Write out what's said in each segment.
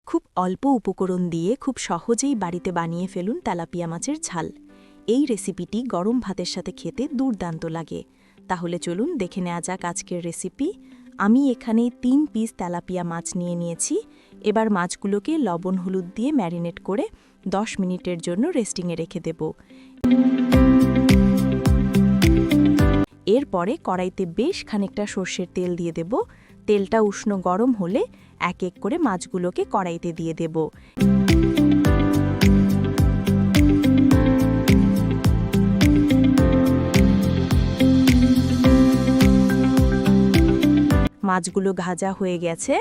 খুব অল্প উপকরণ দিয়ে খুব সহজেই বাড়িতে বানিয়ে ফেলুন তেলাপিয়া মাছের ঝাল। এই রেসিপিটি গরম ভাতের সাথে খেতে দুর্দান্ত লাগে। তাহলে চলুন দেখে নেওয়া যাক আজকের রেসিপি। আমি এখানে 3 পিস তেলাপিয়া মাছ নিয়ে নিয়েছি। এবার মাছগুলোকে লবণ হলুদ দিয়ে ম্যারিনেট করে 10 মিনিটের জন্য রেস্টিংয়ে রেখে দেব। এরপরে কড়াইতে বেশ খানিকটা সর্ষের তেল দিয়ে দেব। তেলটা উষ্ণ গরম হলে এক এক করে মাছগুলোকে কড়াইতে দিয়ে দেব। মাছগুলো ভাজা হয়ে গেছে।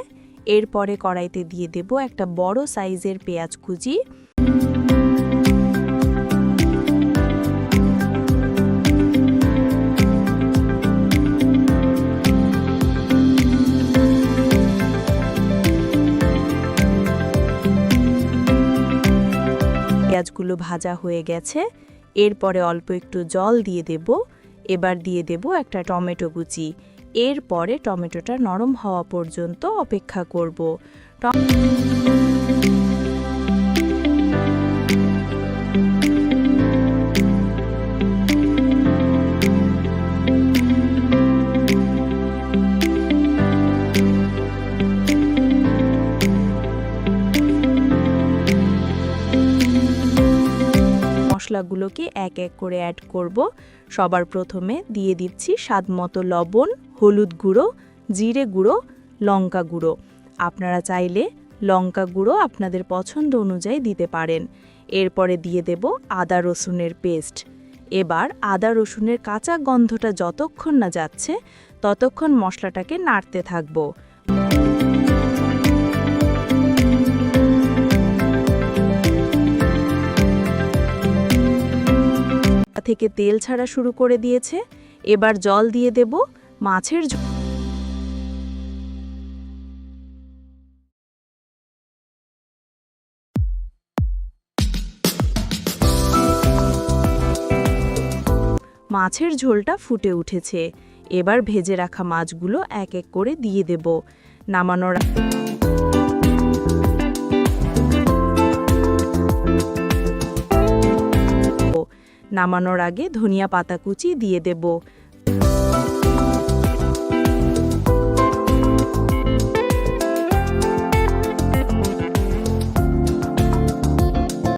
এরপরে কড়াইতে দিয়ে দেব একটা বড় সাইজের পেঁয়াজ কুচি। পেঁয়াজগুলো ভাজা হয়ে গেছে। এরপরে অল্প একটু জল দিয়ে দেব। এবার দিয়ে দেব একটা টমেটো কুচি। এরপরে টমেটোটা নরম হওয়া পর্যন্ত অপেক্ষা করব। মশলাগুলোকে এক এক করে অ্যাড করব। সবার প্রথমে দিয়ে দিচ্ছি স্বাদমতো লবণ, হলুদ গুঁড়ো, জিরে গুঁড়ো, লঙ্কা গুঁড়ো। আপনারা চাইলে লঙ্কা গুঁড়ো আপনাদের পছন্দ অনুযায়ী দিতে পারেন। এরপরে দিয়ে দেব আদা রসুনের পেস্ট। এবার আদা রসুনের কাঁচা গন্ধটা যতক্ষণ না যাচ্ছে ততক্ষণ মশলাটাকে নাড়তে থাকব। থেকে তেল ছাড়া শুরু করে দিয়েছে। এবার জল দিয়ে দেব। মাছের ঝোলটা ফুটে উঠেছে। এবার ভেজে রাখা মাছগুলো এক এক করে দিয়ে দেব। নামানোর আগে ধনিয়া পাতা কুচি দিয়ে দেব।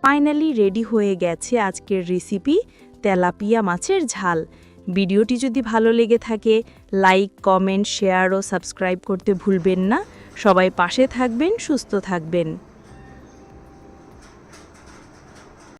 ফাইনালি রেডি হয়ে গেছে আজকের রেসিপি তেলাপিয়া মাছের ঝাল। ভিডিওটি যদি ভালো লেগে থাকে লাইক, কমেন্ট, শেয়ার ও সাবস্ক্রাইব করতে ভুলবেন না। সবাই পাশে থাকবেন, সুস্থ থাকবেন।